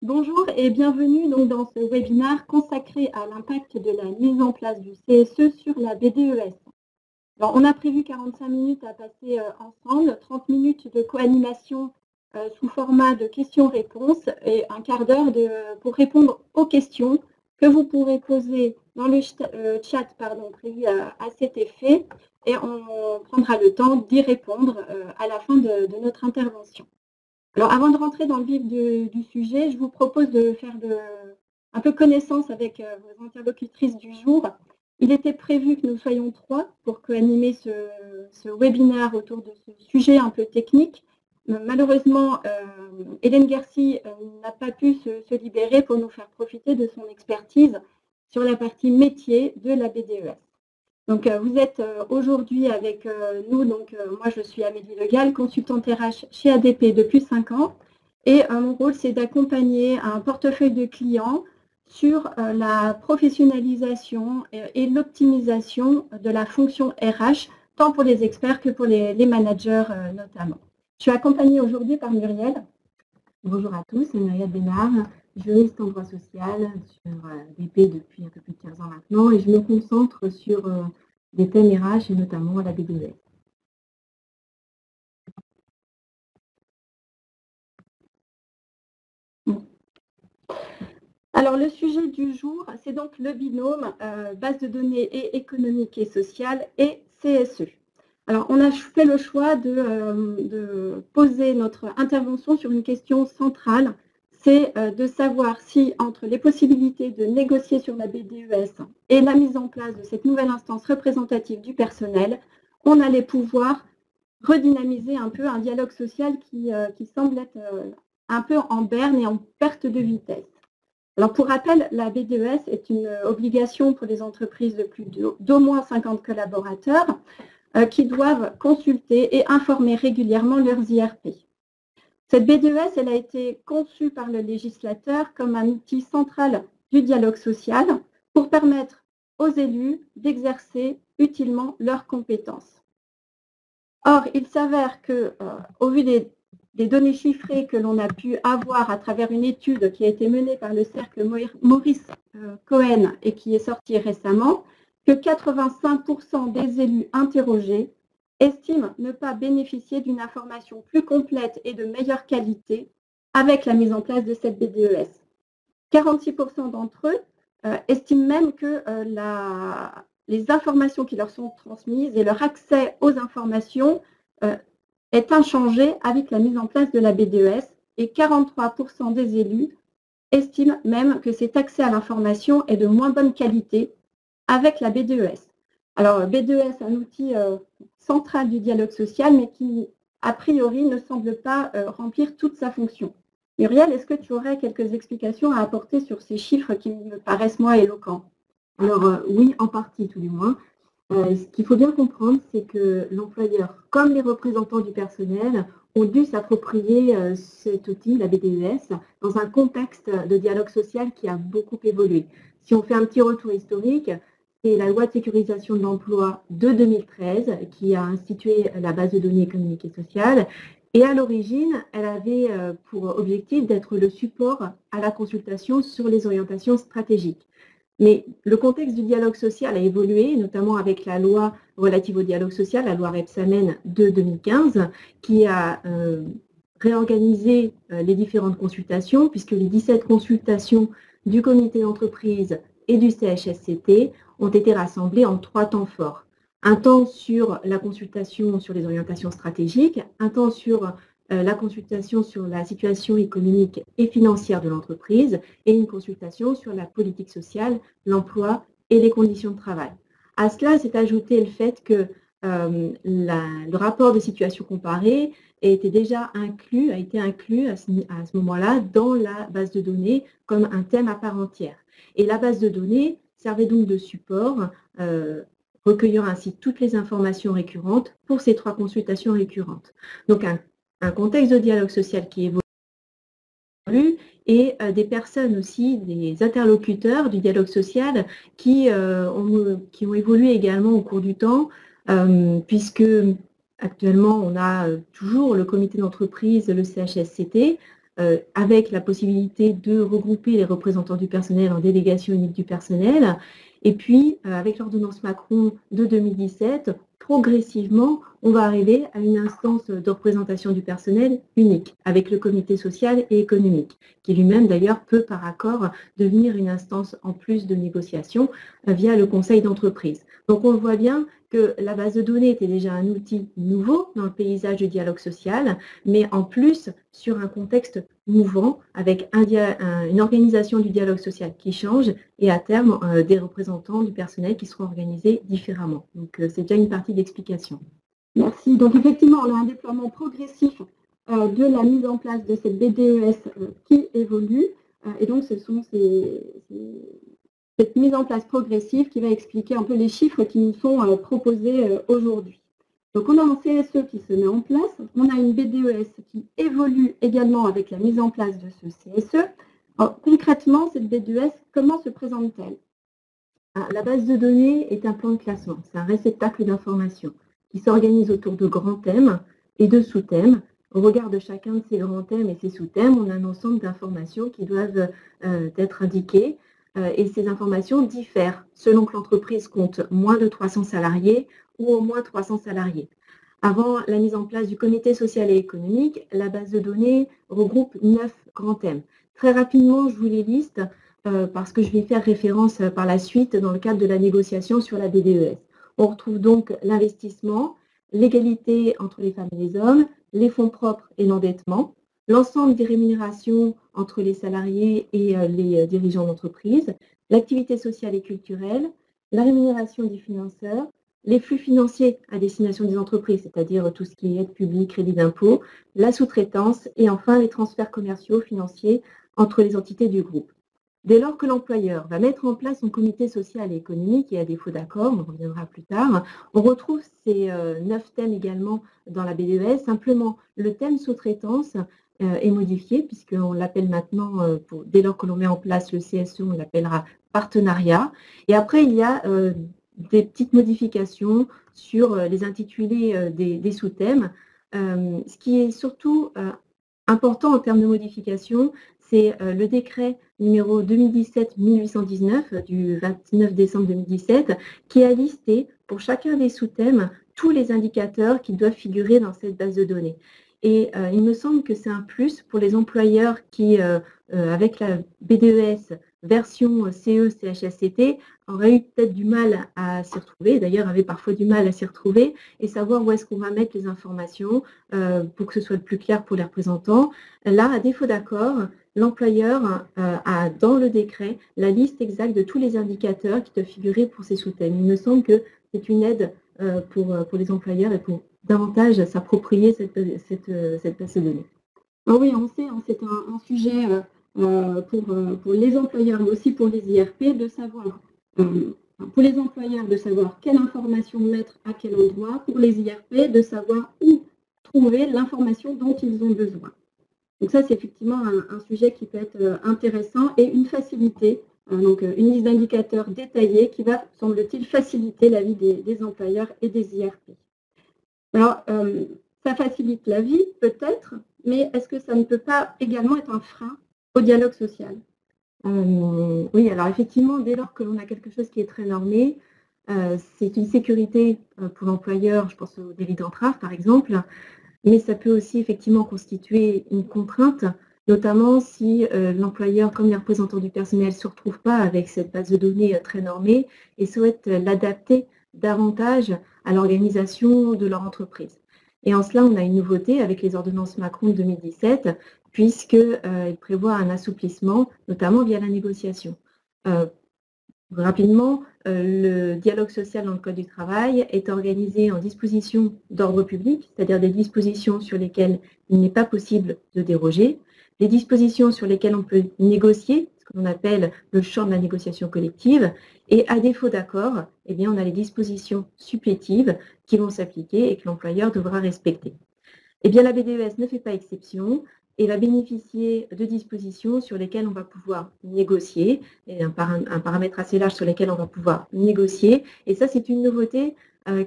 Bonjour et bienvenue donc dans ce webinaire consacré à l'impact de la mise en place du CSE sur la BDES. Alors, on a prévu 45 minutes à passer ensemble, 30 minutes de co-animation sous format de questions-réponses et un quart d'heure pour répondre aux questions que vous pourrez poser dans le chat prévu à cet effet, et on prendra le temps d'y répondre à la fin de notre intervention. Alors, avant de rentrer dans le vif du sujet, je vous propose de faire un peu connaissance avec vos interlocutrices du jour. Il était prévu que nous soyons 3 pour co-animer ce webinaire autour de ce sujet un peu technique. Malheureusement, Hélène Garcy n'a pas pu se libérer pour nous faire profiter de son expertise sur la partie métier de la BDES. Donc, vous êtes aujourd'hui avec nous. Donc, moi, je suis Amélie Legal, consultante RH chez ADP depuis 5 ans. Et mon rôle, c'est d'accompagner un portefeuille de clients sur la professionnalisation et l'optimisation de la fonction RH, tant pour les experts que pour les managers notamment. Je suis accompagnée aujourd'hui par Muriel. Bonjour à tous, c'est Muriel Bénard, juriste en droit social sur ADP depuis un peu plus de 15 ans maintenant, et je me concentre sur des thèmes RH et notamment la BDES. Alors, le sujet du jour, c'est donc le binôme base de données et économique et sociale et CSE. Alors, on a fait le choix de poser notre intervention sur une question centrale, c'est de savoir si, entre les possibilités de négocier sur la BDES et la mise en place de cette nouvelle instance représentative du personnel, on allait pouvoir redynamiser un peu un dialogue social qui semble être un peu en berne et en perte de vitesse. Alors, pour rappel, la BDES est une obligation pour les entreprises de plus d'au moins 50 collaborateurs qui doivent consulter et informer régulièrement leurs IRP. Cette BDES, elle a été conçue par le législateur comme un outil central du dialogue social pour permettre aux élus d'exercer utilement leurs compétences. Or, il s'avère qu'au vu des données chiffrées que l'on a pu avoir à travers une étude qui a été menée par le cercle Maurice Cohen et qui est sortie récemment, que 85% des élus interrogés estiment ne pas bénéficier d'une information plus complète et de meilleure qualité avec la mise en place de cette BDES. 46% d'entre eux estiment même que les informations qui leur sont transmises et leur accès aux informations est inchangé avec la mise en place de la BDES, et 43% des élus estiment même que cet accès à l'information est de moins bonne qualité avec la BDES. Alors, BDES, un outil central du dialogue social, mais qui, a priori, ne semble pas remplir toute sa fonction. Muriel, est-ce que tu aurais quelques explications à apporter sur ces chiffres qui me paraissent, moi, éloquents? Alors, oui, en partie, tout du moins. Ce qu'il faut bien comprendre, c'est que l'employeur, comme les représentants du personnel, ont dû s'approprier cet outil, la BDES, dans un contexte de dialogue social qui a beaucoup évolué. Si on fait un petit retour historique, c'est la loi de sécurisation de l'emploi de 2013 qui a institué la base de données économiques et sociales. Et à l'origine, elle avait pour objectif d'être le support à la consultation sur les orientations stratégiques. Mais le contexte du dialogue social a évolué, notamment avec la loi relative au dialogue social, la loi Rebsamen de 2015, qui a réorganisé les différentes consultations, puisque les 17 consultations du comité d'entreprise et du CHSCT ont été rassemblées en 3 temps forts. Un temps sur la consultation sur les orientations stratégiques, un temps sur la consultation sur la situation économique et financière de l'entreprise et une consultation sur la politique sociale, l'emploi et les conditions de travail. À cela s'est ajouté le fait que le rapport de situation comparée a été inclus à ce moment-là dans la base de données comme un thème à part entière. Et la base de données servait donc de support, recueillant ainsi toutes les informations récurrentes pour ces 3 consultations récurrentes. Donc, un contexte de dialogue social qui évolue et des personnes aussi, des interlocuteurs du dialogue social qui ont évolué également au cours du temps, puisque actuellement on a toujours le comité d'entreprise, le CHSCT, avec la possibilité de regrouper les représentants du personnel en délégation unique du personnel. Et puis, avec l'ordonnance Macron de 2017, progressivement, on va arriver à une instance de représentation du personnel unique, avec le comité social et économique, qui lui-même d'ailleurs peut par accord devenir une instance en plus de négociation via le conseil d'entreprise. Donc on le voit bien que la base de données était déjà un outil nouveau dans le paysage du dialogue social, mais en plus sur un contexte mouvant, avec une organisation du dialogue social qui change et à terme des représentants du personnel qui seront organisés différemment. Donc c'est déjà une partie d'explication. Merci. Donc effectivement, on a un déploiement progressif de la mise en place de cette BDES qui évolue. Et donc ce sont cette mise en place progressive qui va expliquer un peu les chiffres qui nous sont proposés aujourd'hui. Donc on a un CSE qui se met en place, on a une BDES qui évolue également avec la mise en place de ce CSE. Alors, concrètement, cette BDES, comment se présente-t-elle? La base de données est un plan de classement, c'est un réceptacle d'informations qui s'organise autour de grands thèmes et de sous-thèmes. Au regard de chacun de ces grands thèmes et ces sous-thèmes, on a un ensemble d'informations qui doivent être indiquées. Et ces informations diffèrent selon que l'entreprise compte moins de 300 salariés ou au moins 300 salariés. Avant la mise en place du comité social et économique, la base de données regroupe 9 grands thèmes. Très rapidement, je vous les liste parce que je vais faire référence par la suite dans le cadre de la négociation sur la BDES. On retrouve donc l'investissement, l'égalité entre les femmes et les hommes, les fonds propres et l'endettement, l'ensemble des rémunérations entre les salariés et les dirigeants d'entreprise, l'activité sociale et culturelle, la rémunération des financeurs, les flux financiers à destination des entreprises, c'est-à-dire tout ce qui est aide publique, crédit d'impôt, la sous-traitance et enfin les transferts commerciaux financiers entre les entités du groupe. Dès lors que l'employeur va mettre en place son comité social et économique, et à défaut d'accord, on reviendra plus tard, on retrouve ces 9 thèmes également dans la BDES. Simplement, le thème sous-traitance est modifié, puisqu'on l'appelle maintenant, dès lors que l'on met en place le CSE, on l'appellera partenariat. Et après, il y a des petites modifications sur les intitulés des sous-thèmes. Ce qui est surtout important en termes de modification, c'est le décret numéro 2017-1819 du 29 décembre 2017 qui a listé pour chacun des sous-thèmes tous les indicateurs qui doivent figurer dans cette base de données. Et il me semble que c'est un plus pour les employeurs qui, avec la BDES version CE, CHSCT, auraient eu peut-être du mal à s'y retrouver, d'ailleurs avaient parfois du mal à s'y retrouver, et savoir où est-ce qu'on va mettre les informations pour que ce soit le plus clair pour les représentants. Là, à défaut d'accord, l'employeur a dans le décret la liste exacte de tous les indicateurs qui doivent figurer pour ces sous-thèmes. Il me semble que c'est une aide pour les employeurs et pour davantage s'approprier cette base de données. Ah oui, on sait, c'est un sujet pour les employeurs, mais aussi pour les IRP, de savoir, pour les employeurs, de savoir quelle information mettre à quel endroit, pour les IRP, de savoir où trouver l'information dont ils ont besoin. Donc ça, c'est effectivement un sujet qui peut être intéressant et une facilité, donc une liste d'indicateurs détaillée qui va, semble-t-il, faciliter la vie des employeurs et des IRP. Alors, ça facilite la vie, peut-être, mais est-ce que ça ne peut pas également être un frein au dialogue social? Oui, alors effectivement, dès lors que l'on a quelque chose qui est très normé, c'est une sécurité pour l'employeur, je pense au délit d'entrave par exemple, mais ça peut aussi effectivement constituer une contrainte, notamment si l'employeur, comme les représentants du personnel, ne se retrouve pas avec cette base de données très normée et souhaite l'adapter davantage à l'organisation de leur entreprise. Et en cela, on a une nouveauté avec les ordonnances Macron de 2017, puisqu'elles prévoient un assouplissement, notamment via la négociation. Rapidement, le dialogue social dans le Code du travail est organisé en dispositions d'ordre public, c'est-à-dire des dispositions sur lesquelles il n'est pas possible de déroger, des dispositions sur lesquelles on peut négocier, ce que l'on appelle le champ de la négociation collective, et à défaut d'accord, eh bien, on a les dispositions supplétives qui vont s'appliquer et que l'employeur devra respecter. Eh bien, la BDES ne fait pas exception et va bénéficier de dispositions sur lesquelles on va pouvoir négocier, et un paramètre assez large sur lesquels on va pouvoir négocier. Et ça, c'est une nouveauté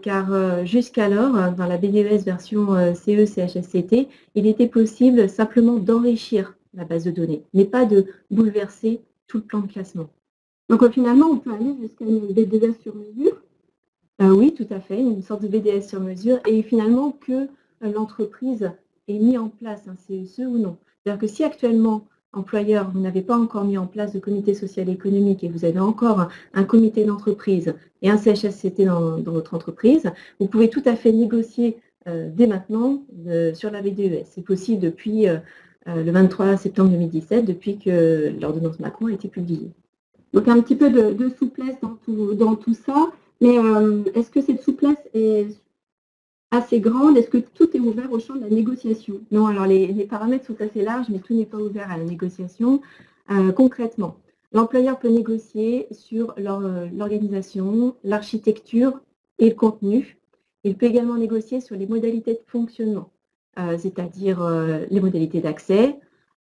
car jusqu'alors, dans la BDES version CE-CHSCT, il était possible simplement d'enrichir la base de données, mais pas de bouleverser tout le plan de classement. Donc finalement, on peut aller jusqu'à une BDES sur mesure? Oui, tout à fait, une sorte de BDS sur mesure, et finalement que l'entreprise ait mis en place un CSE ou non. C'est-à-dire que si actuellement, employeur, vous n'avez pas encore mis en place de comité social et économique et vous avez encore un comité d'entreprise et un CHSCT dans votre entreprise, vous pouvez tout à fait négocier dès maintenant sur la BDES. C'est possible depuis le 23 septembre 2017, depuis que l'ordonnance Macron a été publiée. Donc un petit peu de souplesse dans tout ça, mais est-ce que cette souplesse est assez grande? Est-ce que tout est ouvert au champ de la négociation? Non, alors les paramètres sont assez larges, mais tout n'est pas ouvert à la négociation. Concrètement, l'employeur peut négocier sur l'organisation, l'architecture et le contenu. Il peut également négocier sur les modalités de fonctionnement, c'est-à-dire les modalités d'accès,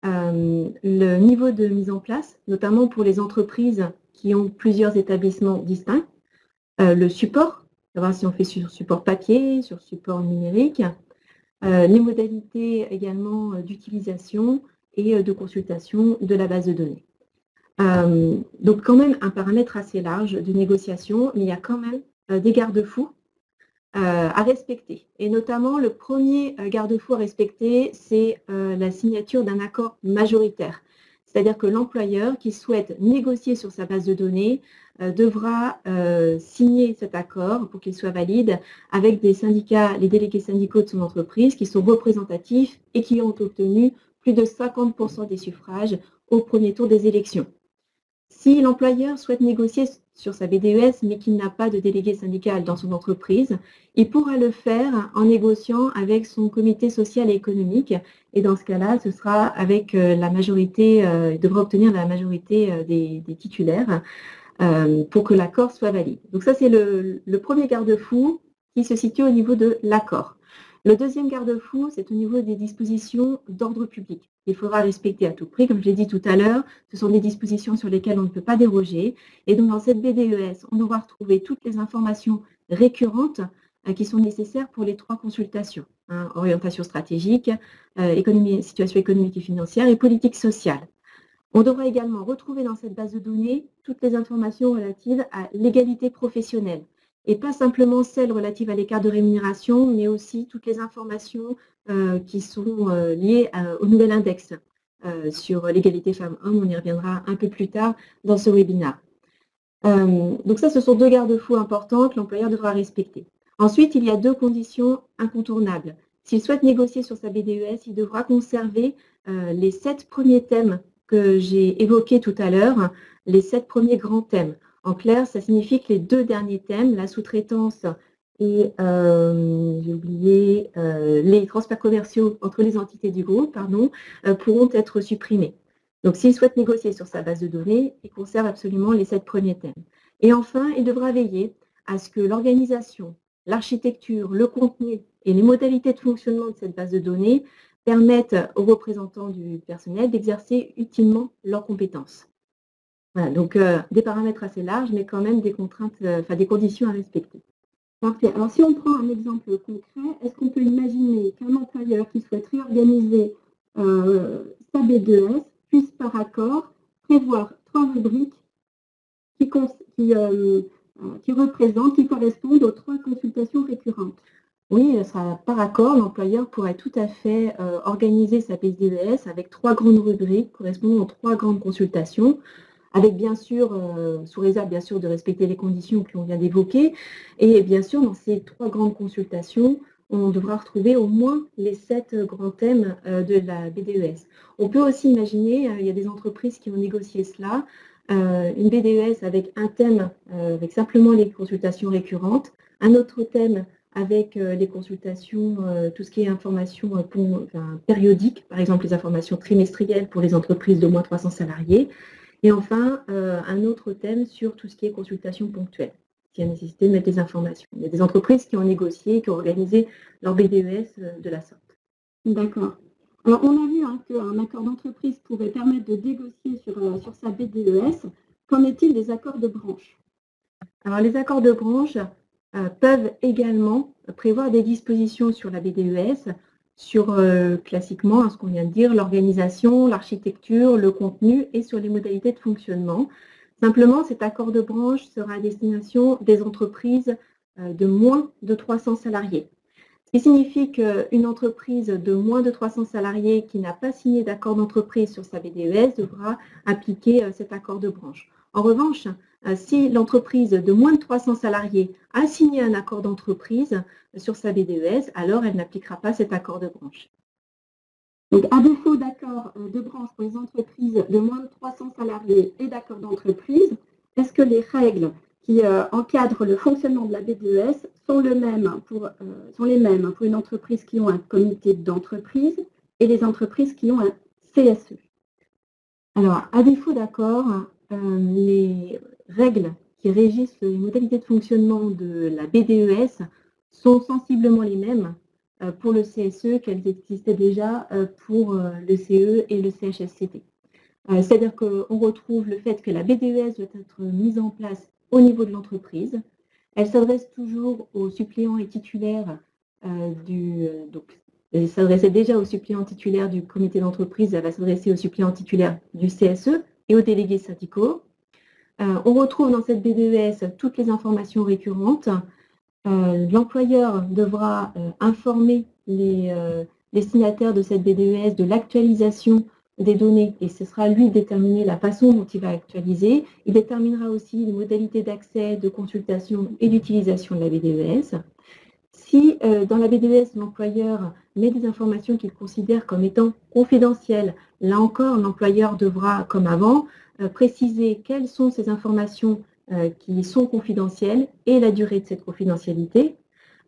le niveau de mise en place, notamment pour les entreprises qui ont plusieurs établissements distincts, le support, savoir si on fait sur support papier, sur support numérique, les modalités également d'utilisation et de consultation de la base de données. Donc quand même un paramètre assez large de négociation, mais il y a quand même des garde-fous à respecter. Et notamment, le premier garde-fou à respecter, c'est la signature d'un accord majoritaire. C'est-à-dire que l'employeur qui souhaite négocier sur sa base de données devra signer cet accord pour qu'il soit valide avec des syndicats, les délégués syndicaux de son entreprise qui sont représentatifs et qui ont obtenu plus de 50% des suffrages au premier tour des élections. Si l'employeur souhaite négocier sur sa BDES, mais qu'il n'a pas de délégué syndical dans son entreprise, il pourra le faire en négociant avec son comité social et économique. Et dans ce cas-là, ce sera avec la majorité, il devra obtenir la majorité des titulaires pour que l'accord soit valide. Donc ça, c'est le premier garde-fou qui se situe au niveau de l'accord. Le deuxième garde-fou, c'est au niveau des dispositions d'ordre public. Il faudra respecter à tout prix, comme je l'ai dit tout à l'heure, ce sont des dispositions sur lesquelles on ne peut pas déroger. Et donc, dans cette BDES, on devra retrouver toutes les informations récurrentes qui sont nécessaires pour les 3 consultations. Orientation stratégique, situation économique et financière et politique sociale. On devra également retrouver dans cette base de données toutes les informations relatives à l'égalité professionnelle. Et pas simplement celles relatives à l'écart de rémunération, mais aussi toutes les informations qui sont liées au nouvel index sur l'égalité femmes-hommes. On y reviendra un peu plus tard dans ce webinaire. Donc ça, ce sont 2 garde-fous importants que l'employeur devra respecter. Ensuite, il y a 2 conditions incontournables. S'il souhaite négocier sur sa BDES, il devra conserver les 7 premiers thèmes que j'ai évoqués tout à l'heure, les 7 premiers grands thèmes. En clair, ça signifie que les 2 derniers thèmes, la sous-traitance et, j'ai oublié, les transferts commerciaux entre les entités du groupe, pourront être supprimés. Donc, s'il souhaite négocier sur sa base de données, il conserve absolument les 7 premiers thèmes. Et enfin, il devra veiller à ce que l'organisation, l'architecture, le contenu et les modalités de fonctionnement de cette base de données permettent aux représentants du personnel d'exercer utilement leurs compétences. Voilà, donc des paramètres assez larges, mais quand même des contraintes, des conditions à respecter. Parfait. Alors, si on prend un exemple concret, est-ce qu'on peut imaginer qu'un employeur qui souhaite réorganiser sa BDES puisse par accord prévoir 3 rubriques qui correspondent aux 3 consultations récurrentes? Oui, par accord, l'employeur pourrait tout à fait organiser sa BDES avec 3 grandes rubriques correspondant aux 3 grandes consultations, avec bien sûr, sous réserve bien sûr de respecter les conditions que l'on vient d'évoquer. Et bien sûr, dans ces 3 grandes consultations, on devra retrouver au moins les 7 grands thèmes de la BDES. On peut aussi imaginer, il y a des entreprises qui ont négocié cela, une BDES avec un thème, avec simplement les consultations récurrentes, un autre thème avec les consultations, tout ce qui est informations périodiques, par exemple les informations trimestrielles pour les entreprises d'au moins 300 salariés, et enfin un autre thème sur tout ce qui est consultation ponctuelle, qui a nécessité de mettre des informations. Il y a des entreprises qui ont négocié, qui ont organisé leur BDES de la sorte. D'accord. Alors, on a vu qu'un accord d'entreprise pouvait permettre de négocier sur sa BDES. Qu'en est-il des accords de branche? Alors, les accords de branche, peuvent également prévoir des dispositions sur la BDES, sur classiquement ce qu'on vient de dire, l'organisation, l'architecture, le contenu et sur les modalités de fonctionnement. Simplement, cet accord de branche sera à destination des entreprises de moins de 300 salariés. Ce qui signifie qu'une entreprise de moins de 300 salariés qui n'a pas signé d'accord d'entreprise sur sa BDES devra appliquer cet accord de branche. En revanche, si l'entreprise de moins de 300 salariés a signé un accord d'entreprise sur sa BDES, alors elle n'appliquera pas cet accord de branche. Donc, à défaut d'accord de branche pour les entreprises de moins de 300 salariés et d'accord d'entreprise, est-ce que les règles qui encadrent le fonctionnement de la BDES sont les mêmes pour une entreprise qui ont un comité d'entreprise et les entreprises qui ont un CSE? Alors, à défaut d'accord, les règles qui régissent les modalités de fonctionnement de la BDES sont sensiblement les mêmes pour le CSE qu'elles existaient déjà pour le CE et le CHSCT. C'est-à-dire qu'on retrouve le fait que la BDES doit être mise en place au niveau de l'entreprise. Elle s'adresse toujours aux suppléants et titulaires elle s'adressait déjà aux suppléants titulaires du comité d'entreprise, elle va s'adresser aux suppléants titulaires du CSE et aux délégués syndicaux. On retrouve dans cette BDES toutes les informations récurrentes. L'employeur devra informer les destinataires de cette BDES de l'actualisation des données et ce sera lui de déterminer la façon dont il va actualiser. Il déterminera aussi les modalités d'accès, de consultation et d'utilisation de la BDES. Si dans la BDES, l'employeur met des informations qu'il considère comme étant confidentielles, là encore, l'employeur devra, comme avant, préciser quelles sont ces informations qui sont confidentielles et la durée de cette confidentialité.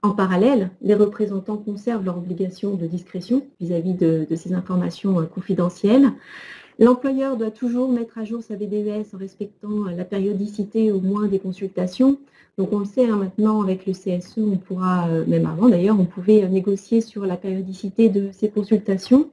En parallèle, les représentants conservent leur obligation de discrétion vis-à-vis de ces informations confidentielles. L'employeur doit toujours mettre à jour sa BDES en respectant la périodicité au moins des consultations. Donc on le sait maintenant avec le CSE, on pourra, même avant d'ailleurs, on pouvait négocier sur la périodicité de ces consultations.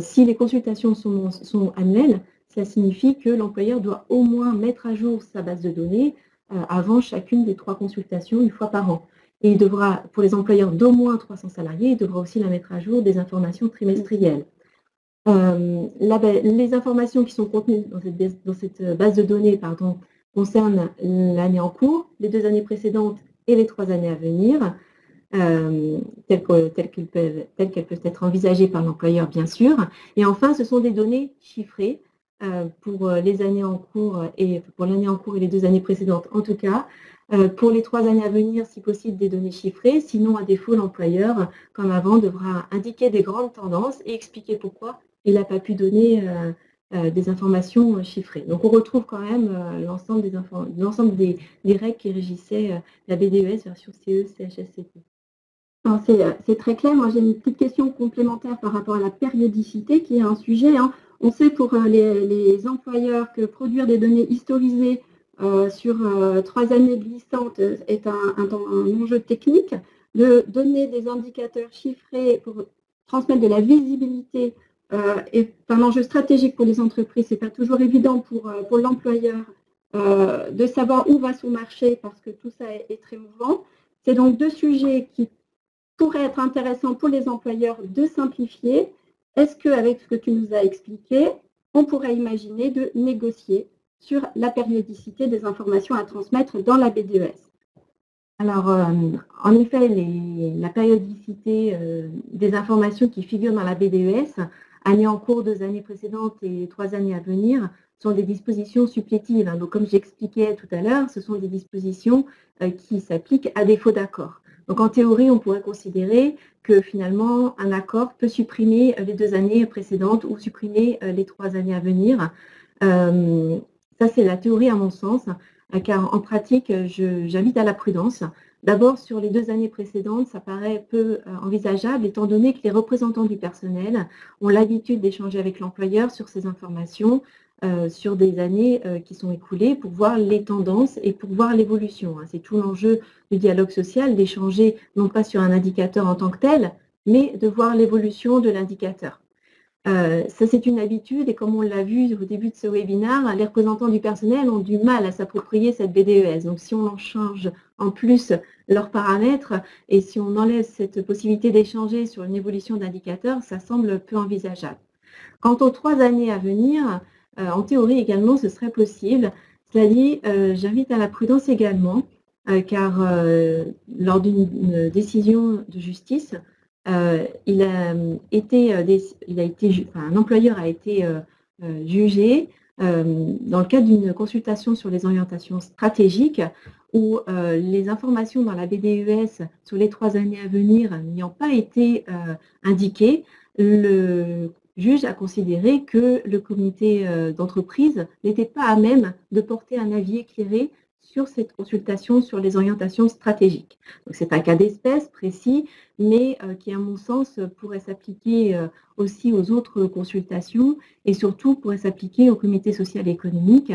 Si les consultations sont annuelles, ça signifie que l'employeur doit au moins mettre à jour sa base de données avant chacune des 3 consultations, une fois par an. Et il devra, pour les employeurs d'au moins 300 salariés, il devra aussi la mettre à jour des informations trimestrielles. Les informations qui sont contenues dans cette base de données concernent l'année en cours, les 2 années précédentes et les 3 années à venir, telles qu'elles peuvent être envisagées par l'employeur, bien sûr. Et enfin, ce sont des données chiffrées pour les années en cours et pour l'année en cours et les 2 années précédentes en tout cas. Pour les 3 années à venir, si possible, des données chiffrées. Sinon, à défaut, l'employeur, comme avant, devra indiquer des grandes tendances et expliquer pourquoi il n'a pas pu donner des informations chiffrées. Donc, on retrouve quand même l'ensemble des règles qui régissaient la BDES version CE, CHSCT. C'est très clair. Moi, j'ai une petite question complémentaire par rapport à la périodicité, qui est un sujet. On sait pour les employeurs que produire des données historisées sur 3 années glissantes est un enjeu technique. De donner des indicateurs chiffrés pour transmettre de la visibilité est un enjeu stratégique pour les entreprises. Ce n'est pas toujours évident pour l'employeur de savoir où va son marché parce que tout ça est très mouvant. C'est donc 2 sujets qui pourraient être intéressants pour les employeurs de simplifier. Est-ce qu'avec ce que tu nous as expliqué, on pourrait imaginer de négocier sur la périodicité des informations à transmettre dans la BDES? Alors, en effet, la périodicité des informations qui figurent dans la BDES, année en cours, 2 années précédentes et 3 années à venir, sont des dispositions supplétives. Donc, comme j'expliquais tout à l'heure, ce sont des dispositions qui s'appliquent à défaut d'accord. Donc, en théorie, on pourrait considérer que finalement, un accord peut supprimer les 2 années précédentes ou supprimer les 3 années à venir. Ça, c'est la théorie à mon sens, car en pratique, j'invite à la prudence. D'abord, sur les 2 années précédentes, ça paraît peu envisageable, étant donné que les représentants du personnel ont l'habitude d'échanger avec l'employeur sur ces informations sur des années qui sont écoulées pour voir les tendances et pour voir l'évolution. C'est tout l'enjeu du dialogue social, d'échanger non pas sur un indicateur en tant que tel, mais de voir l'évolution de l'indicateur. Ça, c'est une habitude et comme on l'a vu au début de ce webinaire, les représentants du personnel ont du mal à s'approprier cette BDES. Donc, si on en change en plus leurs paramètres et si on enlève cette possibilité d'échanger sur une évolution d'indicateurs, ça semble peu envisageable. Quant aux 3 années à venir, en théorie également, ce serait possible. Cela dit, j'invite à la prudence également, car lors d'une décision de justice, un employeur a été jugé dans le cadre d'une consultation sur les orientations stratégiques où les informations dans la BDES sur les 3 années à venir n'ayant pas été indiquées, le juge a considéré que le comité d'entreprise n'était pas à même de porter un avis éclairé sur cette consultation sur les orientations stratégiques. Donc c'est un cas d'espèce précis, mais qui, à mon sens, pourrait s'appliquer aussi aux autres consultations et surtout pourrait s'appliquer au comité social et économique.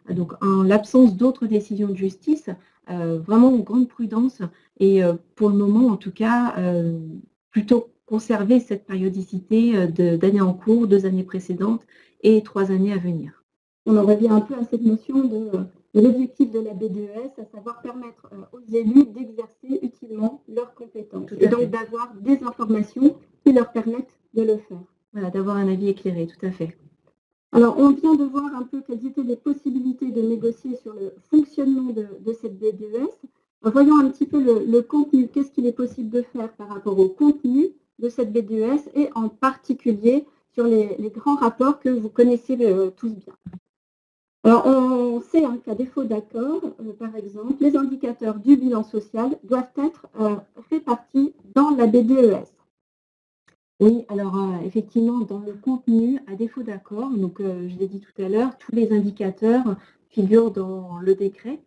Donc en l'absence d'autres décisions de justice, vraiment une grande prudence et pour le moment, en tout cas, plutôt conserver cette périodicité d'années en cours, 2 années précédentes et 3 années à venir. On en revient un peu à cette notion de l'objectif de la BDES, à savoir permettre aux élus d'exercer utilement leurs compétences et donc d'avoir des informations qui leur permettent de le faire. Voilà, d'avoir un avis éclairé, tout à fait. Alors, on vient de voir un peu quelles étaient les possibilités de négocier sur le fonctionnement de cette BDES. Voyons un petit peu le contenu. Qu'est-ce qu'il est possible de faire par rapport au contenu de cette BDES et en particulier sur les grands rapports que vous connaissez tous bien. Alors, on sait qu'à défaut d'accord, par exemple, les indicateurs du bilan social doivent être répartis dans la BDES. Oui, alors effectivement, dans le contenu, à défaut d'accord, donc je l'ai dit tout à l'heure, tous les indicateurs figurent dans le décret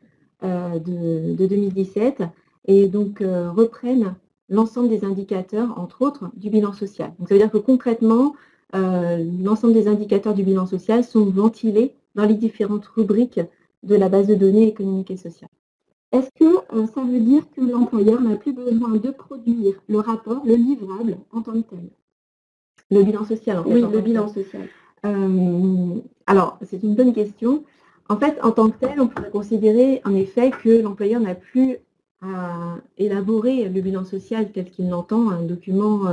de 2017 et donc reprennent l'ensemble des indicateurs, entre autres, du bilan social. Donc ça veut dire que concrètement, l'ensemble des indicateurs du bilan social sont ventilés dans les différentes rubriques de la base de données économiques et sociales. Est-ce que ça veut dire que l'employeur n'a plus besoin de produire le rapport, le livrable en tant que tel? Le bilan social, en fait. Oui, le bilan social. Alors, c'est une bonne question. En fait, en tant que tel, on pourrait considérer en effet que l'employeur n'a plus à élaborer le bilan social tel qu'il l'entend, un document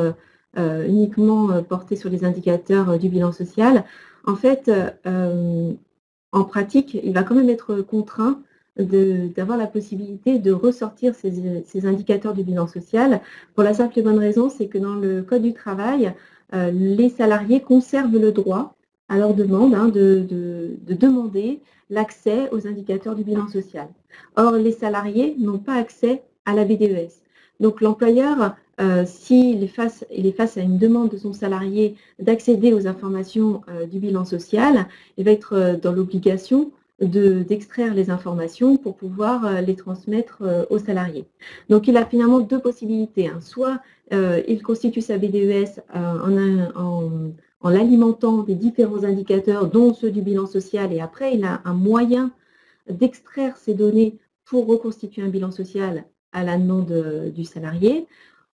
uniquement porté sur les indicateurs du bilan social. En fait, en pratique, il va quand même être contraint d'avoir la possibilité de ressortir ces indicateurs du bilan social pour la simple et bonne raison, c'est que dans le Code du travail, les salariés conservent le droit à leur demande de demander l'accès aux indicateurs du bilan social. Or, les salariés n'ont pas accès à la BDES. Donc, l'employeur, s'il est face à une demande de son salarié d'accéder aux informations du bilan social, il va être dans l'obligation d'extraire les informations pour pouvoir les transmettre aux salariés. Donc, il a finalement 2 possibilités. Soit il constitue sa BDES en l'alimentant des différents indicateurs, dont ceux du bilan social, et après, il a un moyen d'extraire ces données pour reconstituer un bilan social à la demande du salarié.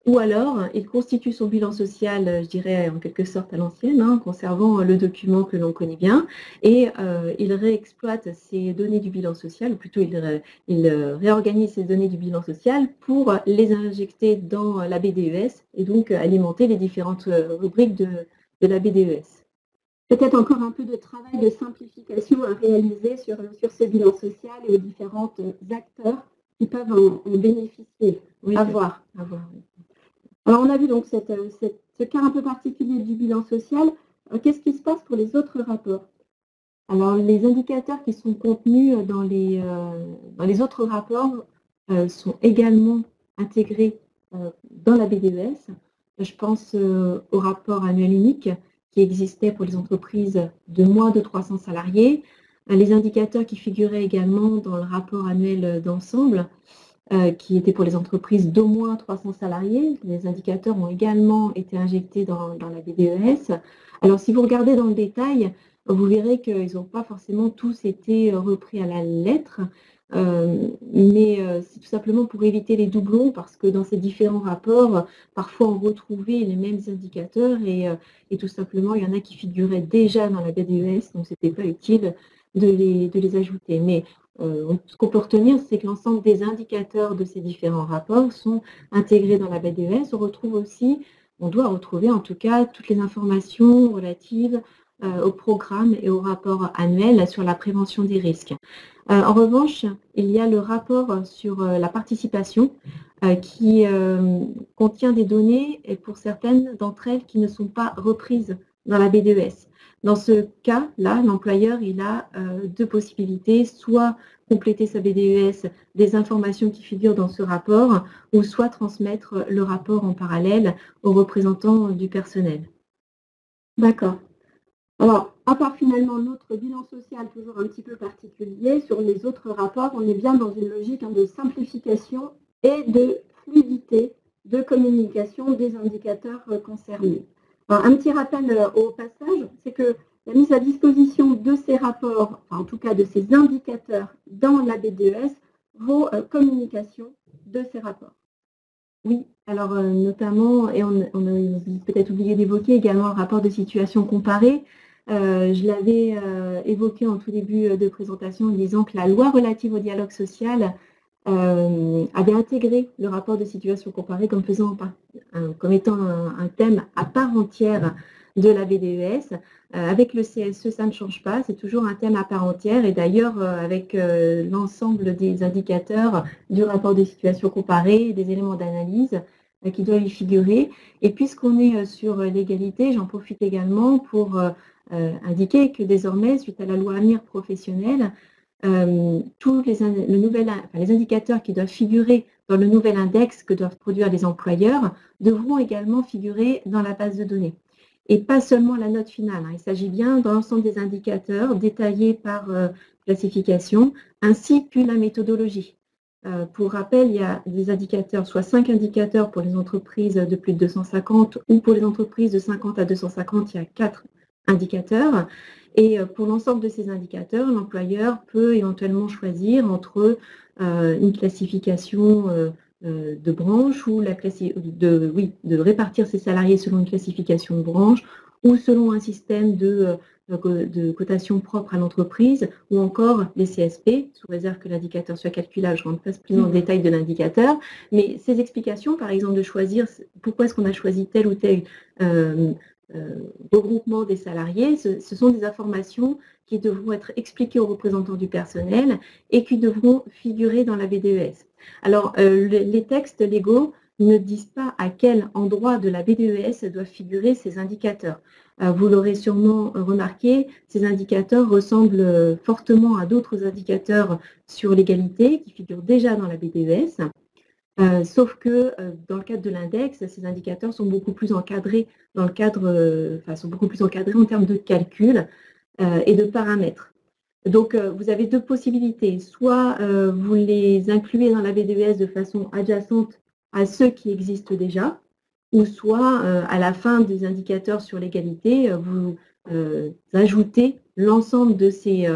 Ou alors, il constitue son bilan social, je dirais en quelque sorte à l'ancienne, conservant le document que l'on connaît bien, et il réexploite ces données du bilan social, ou plutôt il réorganise ces données du bilan social pour les injecter dans la BDES et donc alimenter les différentes rubriques de la BDES. Peut-être encore un peu de travail de simplification à réaliser sur ce bilan social et aux différents acteurs qui peuvent en bénéficier, oui, à voir. Alors, on a vu donc ce cas un peu particulier du bilan social. Qu'est-ce qui se passe pour les autres rapports? Alors, les indicateurs qui sont contenus dans les autres rapports sont également intégrés dans la BDES. Je pense au rapport annuel unique qui existait pour les entreprises de moins de 300 salariés, les indicateurs qui figuraient également dans le rapport annuel d'ensemble, qui était pour les entreprises d'au moins 300 salariés. Les indicateurs ont également été injectés dans la BDES. Alors, si vous regardez dans le détail, vous verrez qu'ils n'ont pas forcément tous été repris à la lettre. mais c'est tout simplement pour éviter les doublons, parce que dans ces différents rapports, parfois on retrouvait les mêmes indicateurs et tout simplement, il y en a qui figuraient déjà dans la BDES, donc c'était pas utile de les ajouter. Mais ce qu'on peut retenir, c'est que l'ensemble des indicateurs de ces différents rapports sont intégrés dans la BDES. On doit retrouver en tout cas toutes les informations relatives au programme et au rapport annuel sur la prévention des risques. En revanche, il y a le rapport sur la participation qui contient des données, et pour certaines d'entre elles qui ne sont pas reprises dans la BDES. Dans ce cas-là, l'employeur il a deux possibilités, soit compléter sa BDES des informations qui figurent dans ce rapport, ou soit transmettre le rapport en parallèle aux représentants du personnel. D'accord. Alors, à part finalement notre bilan social toujours un petit peu particulier, sur les autres rapports, on est bien dans une logique de simplification et de fluidité de communication des indicateurs concernés. Alors, un petit rappel au passage, c'est que la mise à disposition de ces rapports, enfin, en tout cas de ces indicateurs dans la BDES, vaut communication de ces rapports. Oui, alors notamment, et on a peut-être oublié d'évoquer également le rapport de situation comparée. Je l'avais évoqué en tout début de présentation en disant que la loi relative au dialogue social avait intégré le rapport de situation comparée comme étant un thème à part entière de la BDES. Avec le CSE, ça ne change pas, c'est toujours un thème à part entière, et d'ailleurs avec l'ensemble des indicateurs du rapport de situation comparée, des éléments d'analyse qui doivent y figurer. Et puisqu'on est sur l'égalité, j'en profite également pour indiquer que désormais, suite à la loi AMIR professionnelle, tous les indicateurs qui doivent figurer dans le nouvel index que doivent produire les employeurs devront également figurer dans la base de données. Et pas seulement la note finale. Il s'agit bien de l'ensemble des indicateurs détaillés par classification, ainsi que la méthodologie. Pour rappel, il y a des indicateurs, soit 5 indicateurs pour les entreprises de plus de 250, ou pour les entreprises de 50 à 250, il y a 4 indicateurs. Et pour l'ensemble de ces indicateurs, l'employeur peut éventuellement choisir entre une classification de branche ou de répartir ses salariés selon une classification de branche ou selon un système de cotation propre à l'entreprise, ou encore les CSP, sous réserve que l'indicateur soit calculable. Je ne rentre pas plus dans le détail de l'indicateur, mais ces explications, par exemple, de choisir pourquoi est-ce qu'on a choisi tel ou tel regroupement des salariés, ce sont des informations qui devront être expliquées aux représentants du personnel et qui devront figurer dans la BDES. Alors, les textes légaux ne disent pas à quel endroit de la BDES doivent figurer ces indicateurs. Vous l'aurez sûrement remarqué, ces indicateurs ressemblent fortement à d'autres indicateurs sur l'égalité qui figurent déjà dans la BDES. Sauf que dans le cadre de l'index, ces indicateurs sont beaucoup plus encadrés en termes de calcul et de paramètres. Donc, vous avez deux possibilités. Soit vous les incluez dans la BDES de façon adjacente à ceux qui existent déjà, ou soit à la fin des indicateurs sur l'égalité, vous ajoutez l'ensemble de ces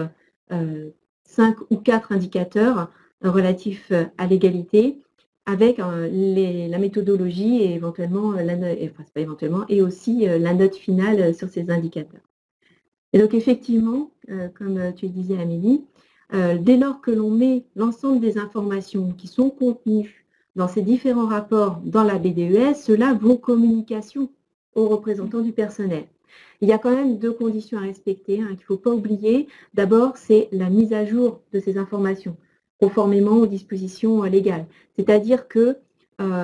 5 ou 4 indicateurs relatifs à l'égalité, avec la méthodologie et éventuellement, et aussi la note finale sur ces indicateurs. Et donc effectivement, comme tu disais Amélie, dès lors que l'on met l'ensemble des informations qui sont contenues dans ces différents rapports dans la BDES, cela vaut communication aux représentants du personnel. Il y a quand même deux conditions à respecter qu'il ne faut pas oublier. D'abord, c'est la mise à jour de ces informations, conformément aux dispositions légales. C'est-à-dire que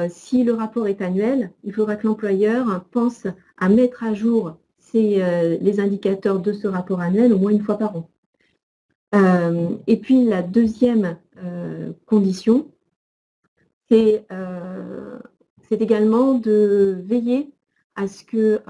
si le rapport est annuel, il faudra que l'employeur pense à mettre à jour les indicateurs de ce rapport annuel au moins une fois par an. Et puis la deuxième condition, c'est également de veiller à ce que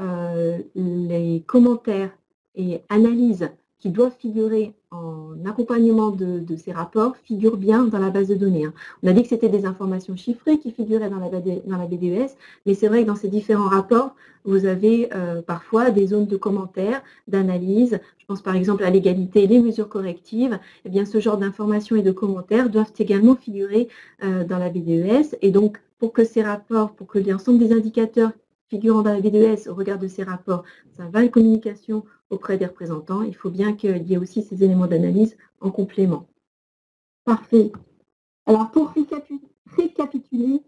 les commentaires et analyses qui doivent figurer en accompagnement de ces rapports figurent bien dans la base de données. On a dit que c'était des informations chiffrées qui figuraient dans la BDES, mais c'est vrai que dans ces différents rapports, vous avez parfois des zones de commentaires, d'analyse. Je pense par exemple à l'égalité et les mesures correctives. Eh bien, ce genre d'informations et de commentaires doivent également figurer dans la BDES. Et donc, pour que ces rapports, pour que l'ensemble des indicateurs figurant dans la BDES au regard de ces rapports, ça va une communication auprès des représentants, il faut bien qu'il y ait aussi ces éléments d'analyse en complément. Parfait. Alors, pour récapituler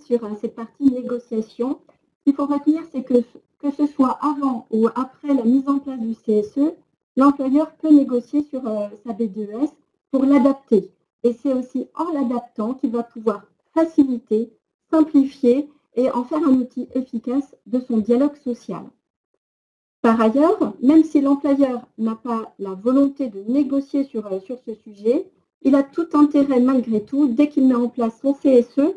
sur cette partie négociation, ce qu'il faut retenir, c'est que ce soit avant ou après la mise en place du CSE, l'employeur peut négocier sur sa BDES pour l'adapter. Et c'est aussi en l'adaptant qu'il va pouvoir faciliter, simplifier et en faire un outil efficace de son dialogue social. Par ailleurs, même si l'employeur n'a pas la volonté de négocier sur ce sujet, il a tout intérêt malgré tout, dès qu'il met en place son CSE,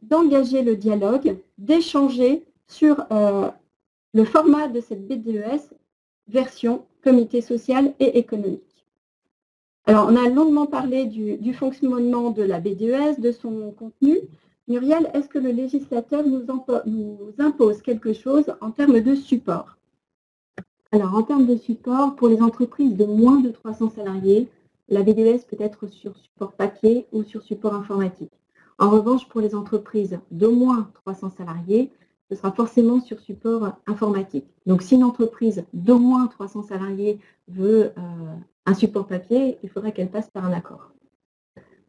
d'engager le dialogue, d'échanger sur le format de cette BDES version comité social et économique. Alors, on a longuement parlé du fonctionnement de la BDES, de son contenu. Muriel, est-ce que le législateur nous impose quelque chose en termes de support? Alors, en termes de support, pour les entreprises de moins de 300 salariés, la BDES peut être sur support papier ou sur support informatique. En revanche, pour les entreprises d'au moins 300 salariés, ce sera forcément sur support informatique. Donc, si une entreprise d'au moins 300 salariés veut un support papier, il faudrait qu'elle passe par un accord.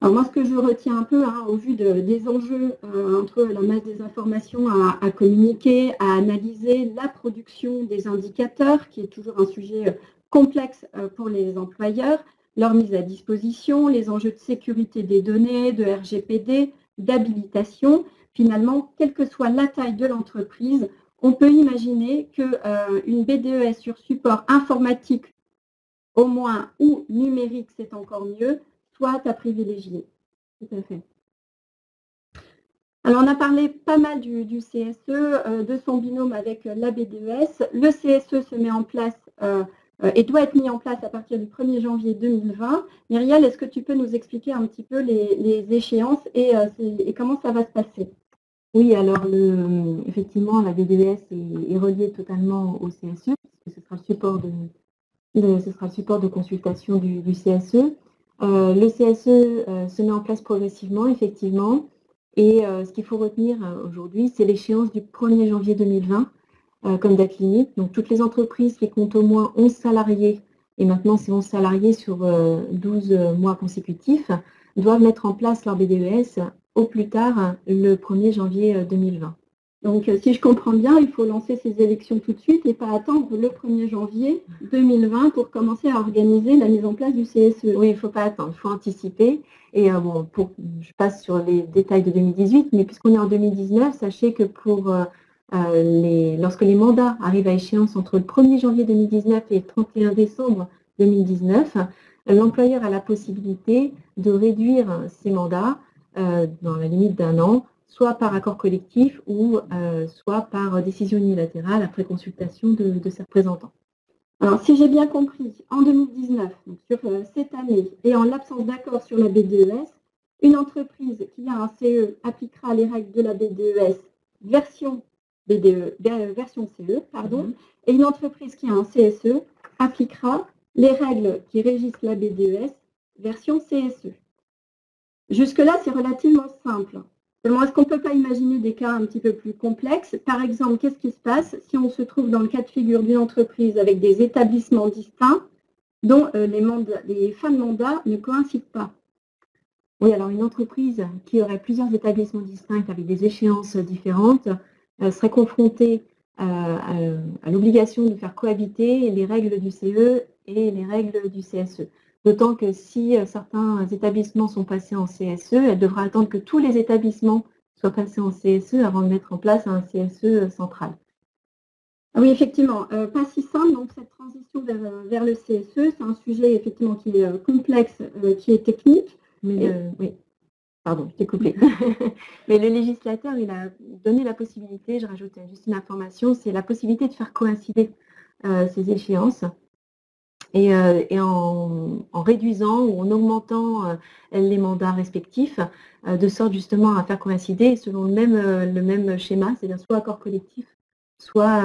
Alors moi, ce que je retiens un peu, au vu des enjeux entre la masse des informations à communiquer, à analyser, la production des indicateurs, qui est toujours un sujet complexe pour les employeurs, leur mise à disposition, les enjeux de sécurité des données, de RGPD, d'habilitation. Finalement, quelle que soit la taille de l'entreprise, on peut imaginer qu'une BDES sur support informatique au moins ou numérique, c'est encore mieux, soit à privilégier. Tout à fait. Alors, on a parlé pas mal du CSE, de son binôme avec la BDES. Le CSE se met en place et doit être mis en place à partir du 1er janvier 2020. Myriel, est-ce que tu peux nous expliquer un petit peu les échéances et comment ça va se passer? Oui, alors effectivement, la BDES est reliée totalement au CSE, puisque ce sera le support de consultation du CSE. Le CSE se met en place progressivement, effectivement, et ce qu'il faut retenir aujourd'hui, c'est l'échéance du 1er janvier 2020 comme date limite. Donc, toutes les entreprises qui comptent au moins 11 salariés, et maintenant c'est 11 salariés sur 12 mois consécutifs, doivent mettre en place leur BDES au plus tard le 1er janvier 2020. Donc, si je comprends bien, il faut lancer ces élections tout de suite et pas attendre le 1er janvier 2020 pour commencer à organiser la mise en place du CSE. Oui, il ne faut pas attendre, il faut anticiper. Et je passe sur les détails de 2018, mais puisqu'on est en 2019, sachez que lorsque les mandats arrivent à échéance entre le 1er janvier 2019 et le 31 décembre 2019, l'employeur a la possibilité de réduire ses mandats dans la limite d'un an, soit par accord collectif ou soit par décision unilatérale après consultation de ses représentants. Alors, si j'ai bien compris, en 2019, donc sur cette année, et en l'absence d'accord sur la BDES, une entreprise qui a un CE appliquera les règles de la BDES version CE, et une entreprise qui a un CSE appliquera les règles qui régissent la BDES version CSE. Jusque-là, c'est relativement simple. Seulement, est-ce qu'on ne peut pas imaginer des cas un petit peu plus complexes? Par exemple, qu'est-ce qui se passe si on se trouve dans le cas de figure d'une entreprise avec des établissements distincts dont les fins de mandat ne coïncident pas? Oui, alors une entreprise qui aurait plusieurs établissements distincts avec des échéances différentes serait confrontée à l'obligation de faire cohabiter les règles du CE et les règles du CSE. D'autant que si certains établissements sont passés en CSE, elle devra attendre que tous les établissements soient passés en CSE avant de mettre en place un CSE central. Oui, effectivement, pas si simple. Donc, cette transition vers le CSE, c'est un sujet effectivement qui est complexe, qui est technique. Oui, pardon, je t'ai coupé. Mais le législateur, il a donné la possibilité, je rajoute juste une information, c'est la possibilité de faire coïncider ces échéances. et en réduisant ou en augmentant les mandats respectifs, de sorte justement à faire coïncider selon le même schéma, c'est-à-dire soit accord collectif, soit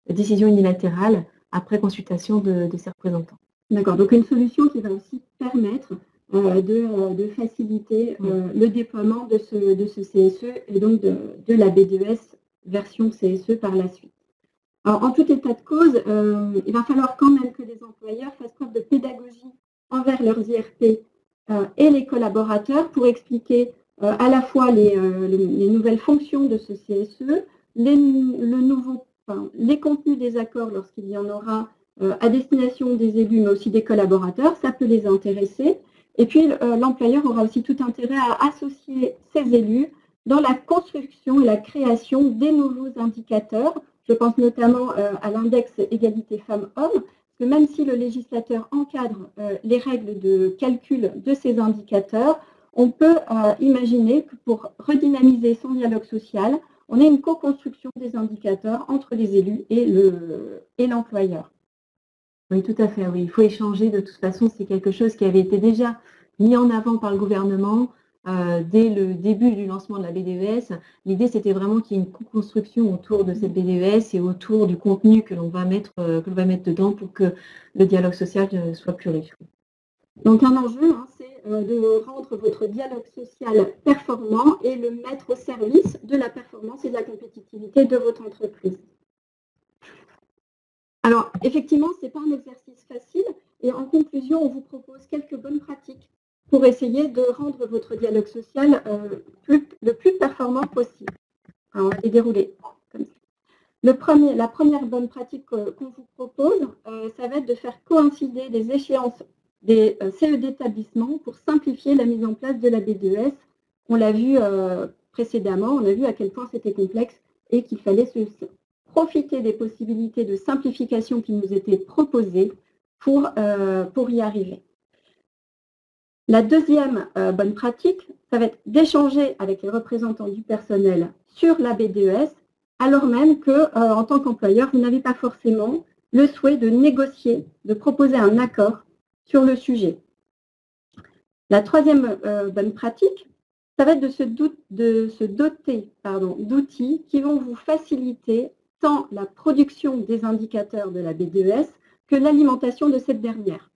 décision unilatérale après consultation de ses représentants. D'accord, donc une solution qui va aussi permettre de faciliter le déploiement de ce CSE et donc de la B2S version CSE par la suite. Alors, en tout état de cause, il va falloir quand même que les employeurs fassent preuve de pédagogie envers leurs IRP et les collaborateurs pour expliquer à la fois les nouvelles fonctions de ce CSE, les contenus des accords lorsqu'il y en aura à destination des élus, mais aussi des collaborateurs, ça peut les intéresser. Et puis, l'employeur aura aussi tout intérêt à associer ses élus dans la construction et la création des nouveaux indicateurs. Je pense notamment à l'index égalité femmes-hommes, parce que même si le législateur encadre les règles de calcul de ces indicateurs, on peut imaginer que pour redynamiser son dialogue social, on ait une co-construction des indicateurs entre les élus et l'employeur. Oui, tout à fait. Oui, il faut échanger. De toute façon, c'est quelque chose qui avait été déjà mis en avant par le gouvernement dès le début du lancement de la BDES. L'idée, c'était vraiment qu'il y ait une co-construction autour de cette BDES et autour du contenu que l'on va mettre dedans pour que le dialogue social soit plus riche. Donc, un enjeu, c'est de rendre votre dialogue social performant et le mettre au service de la performance et de la compétitivité de votre entreprise. Alors, effectivement, ce n'est pas un exercice facile. Et en conclusion, on vous propose quelques bonnes pratiques pour essayer de rendre votre dialogue social le plus performant possible. Alors, on va les dérouler comme ça. La première bonne pratique qu'on vous propose, ça va être de faire coïncider les échéances des CE d'établissement pour simplifier la mise en place de la B2S. On l'a vu précédemment, on a vu à quel point c'était complexe et qu'il fallait profiter des possibilités de simplification qui nous étaient proposées pour y arriver. La deuxième bonne pratique, ça va être d'échanger avec les représentants du personnel sur la B2S, alors même que, en tant qu'employeur, vous n'avez pas forcément le souhait de négocier, de proposer un accord sur le sujet. La troisième bonne pratique, ça va être de se doter d'outils qui vont vous faciliter tant la production des indicateurs de la B2S que l'alimentation de cette dernière.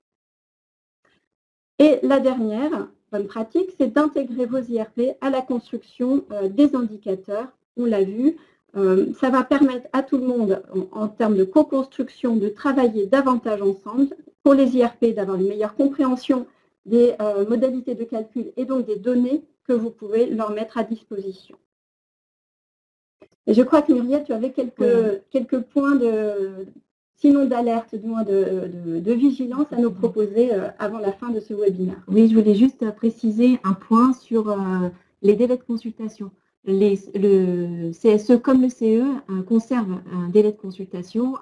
Et la dernière bonne pratique, c'est d'intégrer vos IRP à la construction des indicateurs. On l'a vu, ça va permettre à tout le monde, en termes de co-construction, de travailler davantage ensemble, pour les IRP d'avoir une meilleure compréhension des modalités de calcul et donc des données que vous pouvez leur mettre à disposition. Et je crois que Muriel, tu avais quelques points sinon d'alerte, du moins de vigilance à nous proposer avant la fin de ce webinaire. Oui, je voulais juste préciser un point sur les délais de consultation. Le CSE comme le CE conserve un délai de consultation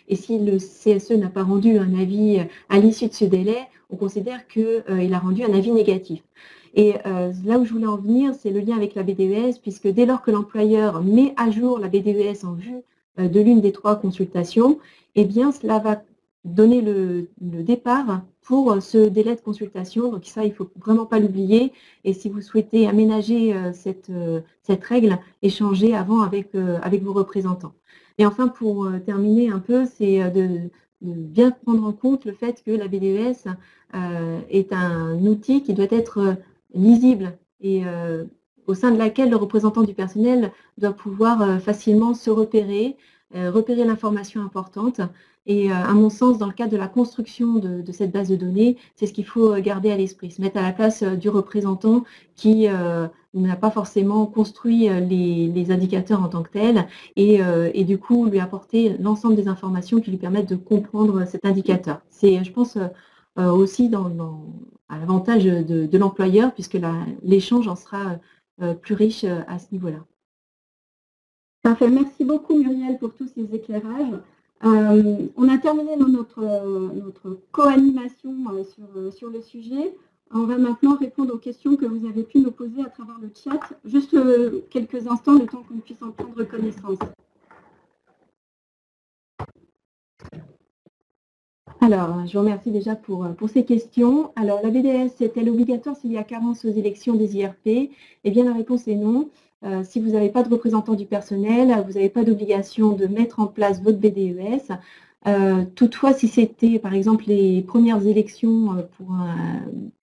et si le CSE n'a pas rendu un avis à l'issue de ce délai, on considère qu'il a rendu un avis négatif. Et là où je voulais en venir, c'est le lien avec la BDES, puisque dès lors que l'employeur met à jour la BDES en vue de l'une des 3 consultations, eh bien, cela va donner le départ pour ce délai de consultation. Donc ça, il ne faut vraiment pas l'oublier. Et si vous souhaitez aménager cette règle, échangez avant avec vos représentants. Et enfin, pour terminer un peu, c'est de bien prendre en compte le fait que la BDES est un outil qui doit être lisible et au sein de laquelle le représentant du personnel doit pouvoir facilement se repérer l'information importante. Et à mon sens, dans le cadre de la construction de cette base de données, c'est ce qu'il faut garder à l'esprit, se mettre à la place du représentant qui n'a pas forcément construit les indicateurs en tant que tels et du coup lui apporter l'ensemble des informations qui lui permettent de comprendre cet indicateur. C'est, je pense, aussi à l'avantage de l'employeur puisque l'échange en sera plus riche à ce niveau-là. Parfait. Merci beaucoup Muriel pour tous ces éclairages. On a terminé notre co-animation sur le sujet. On va maintenant répondre aux questions que vous avez pu nous poser à travers le chat. Juste quelques instants, le temps qu'on puisse en prendre connaissance. Alors, je vous remercie déjà pour ces questions. Alors, la BDS est-elle obligatoire s'il y a carence aux élections des IRP? Eh bien, la réponse est non. Si vous n'avez pas de représentant du personnel, vous n'avez pas d'obligation de mettre en place votre BDES. Toutefois, si c'était par exemple les premières élections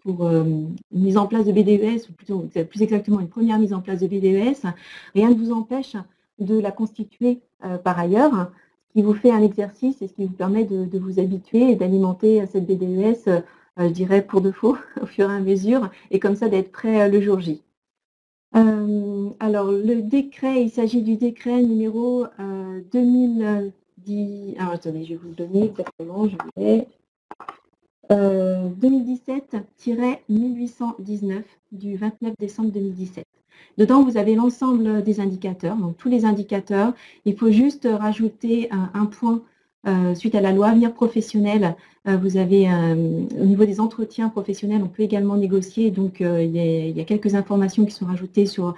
pour une mise en place de BDES, ou plutôt plus exactement une première mise en place de BDES, rien ne vous empêche de la constituer par ailleurs, ce qui vous fait un exercice et ce qui vous permet de vous habituer et d'alimenter cette BDES, je dirais pour de faux, au fur et à mesure, et comme ça d'être prêt le jour J. Alors, le décret, il s'agit du décret numéro 2010. Alors, attendez, je vais vous le donner exactement. Je vais 2017-1819 du 29 décembre 2017. Dedans, vous avez l'ensemble des indicateurs, donc tous les indicateurs. Il faut juste rajouter un point suite à la loi Avenir professionnel. Vous avez au niveau des entretiens professionnels, on peut également négocier. Donc, il y a quelques informations qui sont rajoutées sur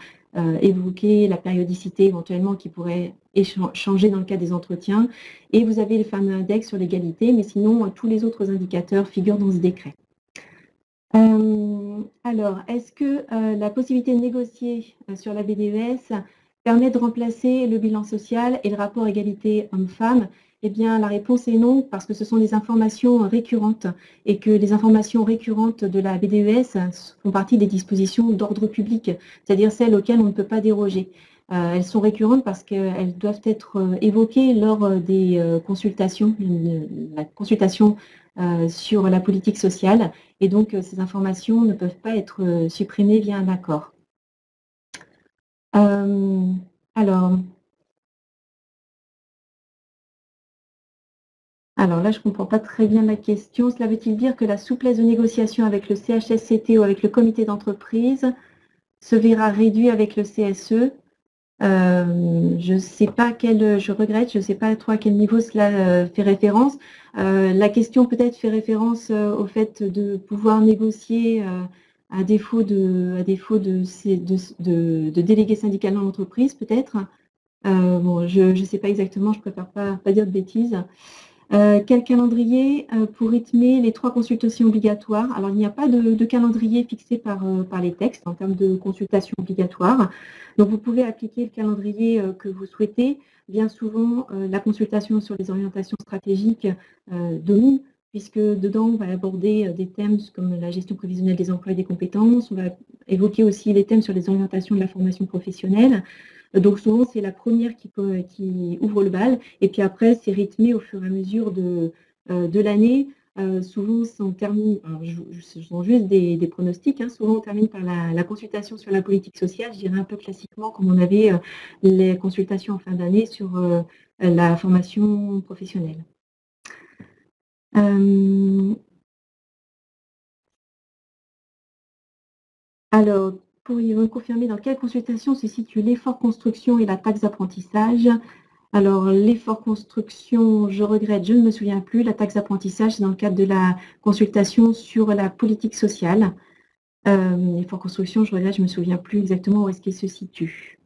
évoquer la périodicité éventuellement qui pourrait changer dans le cas des entretiens. Et vous avez le fameux index sur l'égalité, mais sinon, tous les autres indicateurs figurent dans ce décret. Alors, est-ce que la possibilité de négocier sur la BDES permet de remplacer le bilan social et le rapport égalité homme-femme? Eh bien, la réponse est non, parce que ce sont des informations récurrentes et que les informations récurrentes de la BDES font partie des dispositions d'ordre public, c'est-à-dire celles auxquelles on ne peut pas déroger. Elles sont récurrentes parce qu'elles doivent être évoquées lors des consultations, la consultation sur la politique sociale, et donc ces informations ne peuvent pas être supprimées via un accord. Alors là, je ne comprends pas très bien la question. Cela veut-il dire que la souplesse de négociation avec le CHSCT ou avec le comité d'entreprise se verra réduite avec le CSE? Je ne sais pas je regrette, je ne sais pas trop à quel niveau cela fait référence. La question peut-être fait référence au fait de pouvoir négocier à défaut de délégué syndical dans l'entreprise, peut-être. Bon, je ne sais pas exactement, je préfère pas dire de bêtises. Quel calendrier pour rythmer les 3 consultations obligatoires? Alors, il n'y a pas de calendrier fixé par les textes en termes de consultation obligatoire. Donc, vous pouvez appliquer le calendrier que vous souhaitez. Bien souvent, la consultation sur les orientations stratégiques domine, puisque dedans, on va aborder des thèmes comme la gestion prévisionnelle des emplois et des compétences. On va évoquer aussi les thèmes sur les orientations de la formation professionnelle. Donc souvent, c'est la première qui ouvre le bal, et puis après, c'est rythmé au fur et à mesure de l'année. Souvent, on termine, ce sont juste des pronostics, hein, souvent on termine par la consultation sur la politique sociale, je dirais un peu classiquement comme on avait les consultations en fin d'année sur la formation professionnelle. Alors, pourriez-vous confirmer dans quelle consultation se situe l'effort construction et la taxe d'apprentissage? Alors, l'effort construction, je regrette, je ne me souviens plus. La taxe d'apprentissage, c'est dans le cadre de la consultation sur la politique sociale. L'effort construction, je regrette, je ne me souviens plus exactement où est-ce qu'il se situe.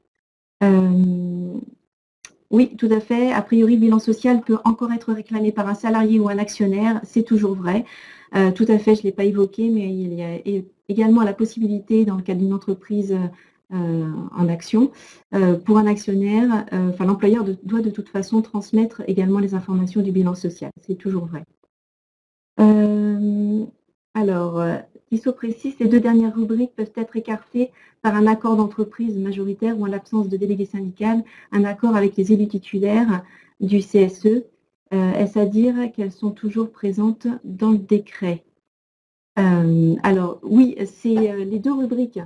Oui, tout à fait. A priori, le bilan social peut encore être réclamé par un salarié ou un actionnaire. C'est toujours vrai. Tout à fait, je ne l'ai pas évoqué, mais il y a également la possibilité, dans le cadre d'une entreprise en action, pour un actionnaire, l'employeur doit de toute façon transmettre également les informations du bilan social. C'est toujours vrai. Alors, ISO précise, les 2 dernières rubriques peuvent être écartées par un accord d'entreprise majoritaire ou en l'absence de délégué syndical, un accord avec les élus titulaires du CSE. Est-ce à dire qu'elles sont toujours présentes dans le décret? Alors, oui, c'est les 2 rubriques.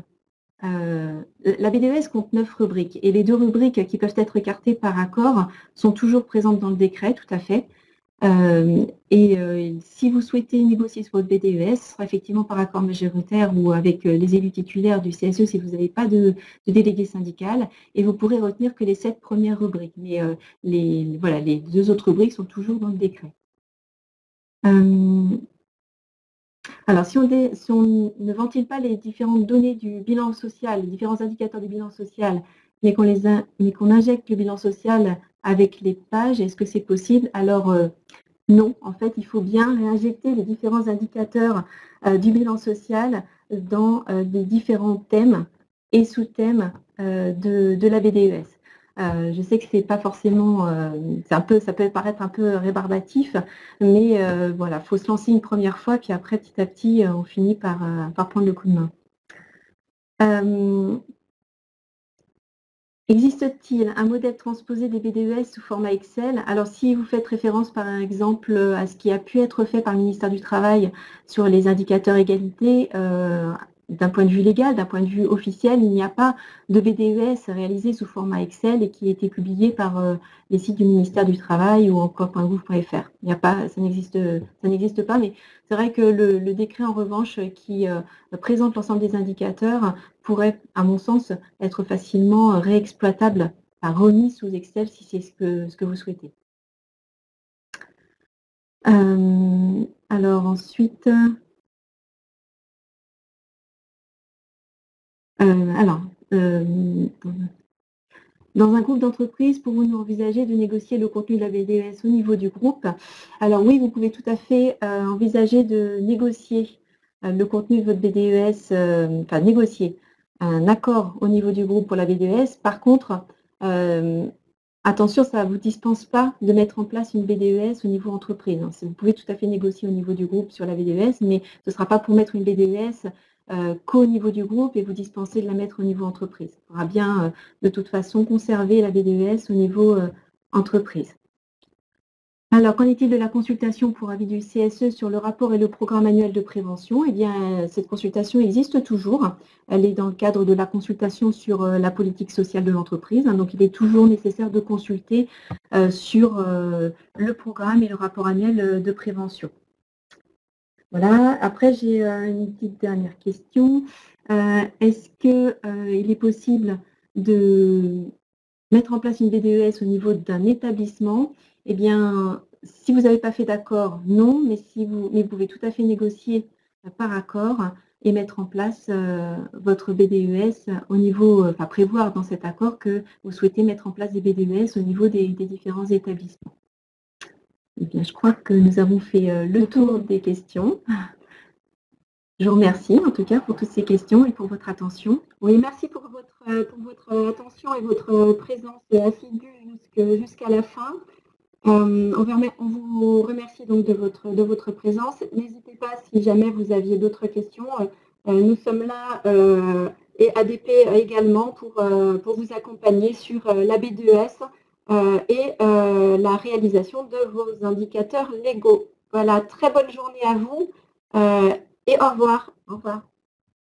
La BDES compte 9 rubriques et les 2 rubriques qui peuvent être écartées par accord sont toujours présentes dans le décret, tout à fait. Si vous souhaitez négocier sur votre BDES, ce sera effectivement par accord majoritaire ou avec les élus titulaires du CSE si vous n'avez pas de délégué syndical, et vous pourrez retenir que les 7 premières rubriques. Mais les 2 autres rubriques sont toujours dans le décret. Alors, si on ne ventile pas les différentes données du bilan social, les différents indicateurs du bilan social, mais qu'on injecte le bilan social avec les pages, est-ce que c'est possible? Alors, Non, en fait, il faut bien réinjecter les différents indicateurs du bilan social dans les différents thèmes et sous-thèmes de la BDES. Je sais que c'est pas forcément, ça peut paraître un peu rébarbatif, mais voilà, faut se lancer une première fois, puis après, petit à petit, on finit par prendre le coup de main. Existe-t-il un modèle transposé des BDES sous format Excel? Alors, si vous faites référence, par exemple, à ce qui a pu être fait par le ministère du Travail sur les indicateurs égalité, d'un point de vue légal, d'un point de vue officiel, il n'y a pas de BDES réalisé sous format Excel et qui a été publié par les sites du ministère du Travail ou encore .gouv.fr. Il n'y a pas, ça n'existe pas, mais c'est vrai que le décret, en revanche, qui présente l'ensemble des indicateurs, pourrait, à mon sens, être facilement réexploitable, remis sous Excel si c'est ce que vous souhaitez. Alors ensuite, dans un groupe d'entreprises, pouvons-nous envisager de négocier le contenu de la BDES au niveau du groupe? Alors oui, vous pouvez tout à fait envisager de négocier le contenu de votre BDES, enfin négocier un accord au niveau du groupe pour la BDES. Par contre, attention, ça ne vous dispense pas de mettre en place une BDES au niveau entreprise. Vous pouvez tout à fait négocier au niveau du groupe sur la BDES, mais ce ne sera pas pour mettre une BDES qu'au niveau du groupe et vous dispenser de la mettre au niveau entreprise. Il faudra bien, de toute façon, conserver la BDES au niveau entreprise. Alors, qu'en est-il de la consultation pour avis du CSE sur le rapport et le programme annuel de prévention? Eh bien, cette consultation existe toujours. Elle est dans le cadre de la consultation sur la politique sociale de l'entreprise. Donc, il est toujours nécessaire de consulter sur le programme et le rapport annuel de prévention. Voilà. Après, j'ai une petite dernière question. Est-ce qu'il est possible de mettre en place une BDES au niveau d'un établissement? Eh bien, si vous n'avez pas fait d'accord, non, mais vous pouvez tout à fait négocier par accord et mettre en place votre BDES au niveau, enfin prévoir dans cet accord que vous souhaitez mettre en place des BDES au niveau des différents établissements. Eh bien, je crois que nous avons fait le tour des questions. Je vous remercie en tout cas pour toutes ces questions et pour votre attention. Oui, merci pour votre attention et votre présence assidue jusqu'à la fin. On vous remercie donc de votre présence. N'hésitez pas, si jamais vous aviez d'autres questions, nous sommes là et ADP également pour vous accompagner sur la BDES et la réalisation de vos indicateurs légaux. Voilà, très bonne journée à vous et au revoir. Au revoir.